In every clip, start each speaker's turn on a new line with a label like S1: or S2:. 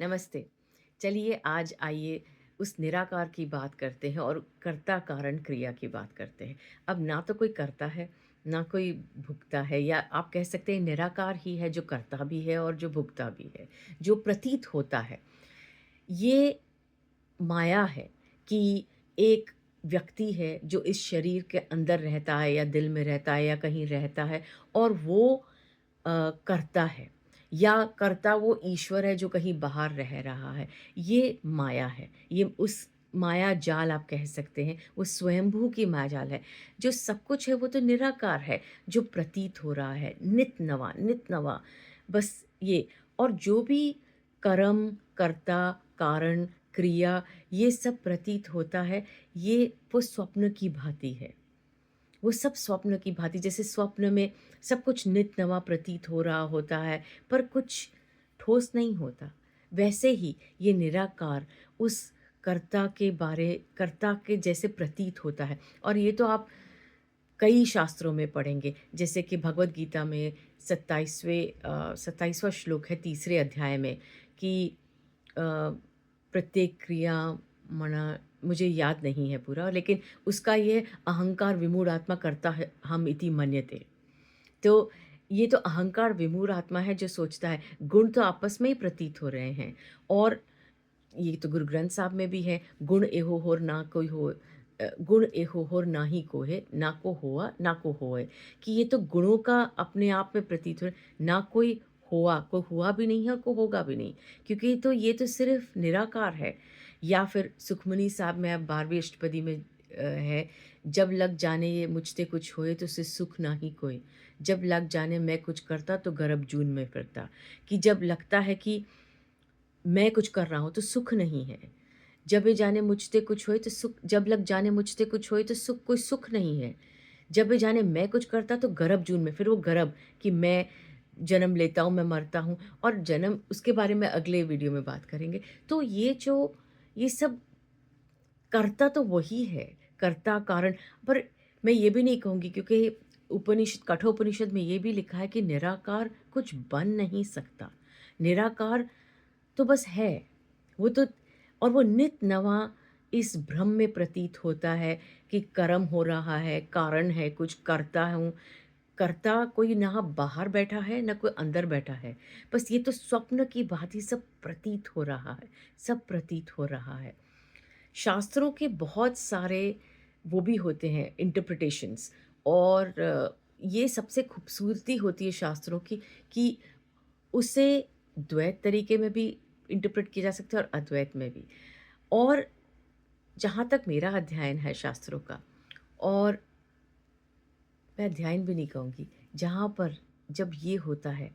S1: नमस्ते। चलिए आज आइए उस निराकार की बात करते हैं और कर्ता कारण क्रिया की बात करते हैं। अब ना तो कोई करता है, ना कोई भुगता है या आप कह सकते हैं निराकार ही है जो करता भी है और जो भुगता भी है, जो प्रतीत होता है। ये माया है कि एक व्यक्ति है जो इस शरीर के अंदर रहता है या दिल में रहता है या कहीं रहता है और वो करता है या कर्ता वो ईश्वर है जो कहीं बाहर रह रहा है। ये माया है। ये उस माया जाल आप कह सकते हैं, वो स्वयंभू की माया जाल है। जो सब कुछ है वो तो निराकार है, जो प्रतीत हो रहा है, नित नवा, बस ये। और जो भी कर्म, कर्ता, कारण, क्रिया ये सब प्रतीत होता है, ये वो स्वप्न की भांति है। वो सब स्वप्न की भांति, जैसे स्वप्न में सब कुछ नित नवा प्रतीत हो रहा होता है, पर कुछ ठोस नहीं होता। वैसे ही ये निराकार उस कर्ता के जैसे प्रतीत होता है। और ये तो आप कई शास्त्रों में पढ़ेंगे, जैसे कि भगवद गीता में 27वां श्लोक है तीसरे अध्याय में कि अ, प्रत्येक क्रिया मना, मुझे याद नहीं है पूरा, लेकिन उसका ये अहंकार विमूढ़ आत्मा करता है हम इति मन्यते। तो ये तो अहंकार विमूढ़ आत्मा है जो सोचता है, गुण तो आपस में ही प्रतीत हो रहे हैं। और ये तो गुरु ग्रंथ साहब में भी है, गुण एहो होर ना कोई हो, गुण एहो होर ना ही कोहे, ना को होआ ना को होए। कि ये तो गुणों का अपने आप में प्रतीत हो, ना कोई हुआ, कोई हुआ भी नहीं है, कोई होगा भी नहीं, क्योंकि तो ये तो सिर्फ निराकार है। या फिर सुखमनी साहब में अब 12वीं अष्टपदी में है, जब लग जाने ये मुझते कुछ होए तो उसे सुख ना ही कोई, जब लग जाने मैं कुछ करता तो गर्भ जून में फिरता। कि जब लगता है कि मैं कुछ कर रहा हूँ तो सुख नहीं है। जब ये जाने मुझते कुछ होए तो सुख, जब लग जाने मुझते कुछ होए तो सुख, कोई सुख नहीं है। जब ये जाने मैं कुछ करता तो गर्भ जून में, फिर वो गर्भ कि मैं जन्म लेता हूँ, मैं मरता हूँ और जन्म, उसके बारे में अगले वीडियो में बात करेंगे। तो ये सब कर्ता तो वही है, कर्ता कारण। पर मैं ये भी नहीं कहूँगी, क्योंकि कठोपनिषद में ये भी लिखा है कि निराकार कुछ बन नहीं सकता। निराकार तो बस है। वो तो, और वो नित नवा इस भ्रम में प्रतीत होता है कि कर्म हो रहा है, कारण है, कुछ करता हूँ। करता कोई ना बाहर बैठा है, ना कोई अंदर बैठा है। बस ये तो स्वप्न की भाँति सब प्रतीत हो रहा है, सब प्रतीत हो रहा है। शास्त्रों के बहुत सारे वो भी होते हैं इंटरप्रिटेशंस। और ये सबसे खूबसूरती होती है शास्त्रों की कि उसे द्वैत तरीके में भी इंटरप्रेट किया जा सकता है और अद्वैत में भी। और जहाँ तक मेरा अध्ययन है शास्त्रों का, और मैं अध्ययन भी नहीं कहूँगी, जहाँ पर जब ये होता है,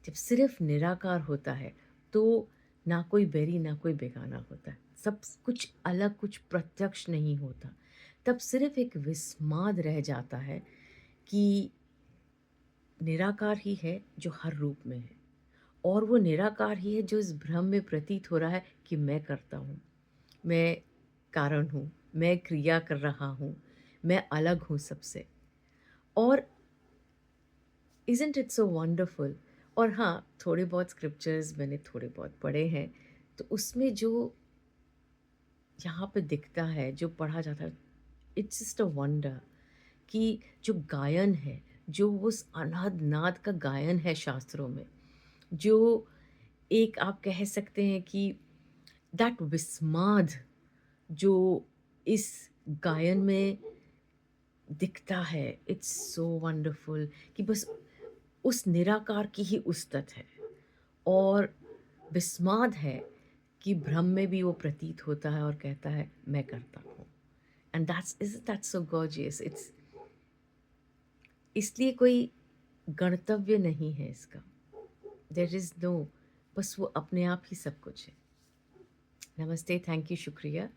S1: जब सिर्फ निराकार होता है, तो ना कोई बैरी ना कोई बेगाना होता है। सब कुछ अलग, कुछ प्रत्यक्ष नहीं होता। तब सिर्फ एक विस्माद रह जाता है कि निराकार ही है जो हर रूप में है। और वो निराकार ही है जो इस भ्रम में प्रतीत हो रहा है कि मैं करता हूँ, मैं कारण हूँ, मैं क्रिया कर रहा हूँ, मैं अलग हूँ सबसे। और इज़न्ट इट सो वंडरफुल। और हाँ, थोड़े बहुत स्क्रिप्चर्स मैंने थोड़े बहुत पढ़े हैं, तो उसमें जो यहाँ पे दिखता है, जो पढ़ा जाता है, इट्स जस्ट अ वंडर कि जो गायन है, जो उस अनाद नाद का गायन है शास्त्रों में, जो एक आप कह सकते हैं कि दैट विस्माद जो इस गायन में दिखता है, इट्स सो वंडरफुल कि बस उस निराकार की ही उस्तत है। और विस्माद है कि भ्रम में भी वो प्रतीत होता है और कहता है मैं करता हूँ। And that's so gorgeous. It's, इसलिए कोई गणतव्य नहीं है इसका। देयर इज़ नो, बस वो अपने आप ही सब कुछ है। नमस्ते, थैंक यू, शुक्रिया।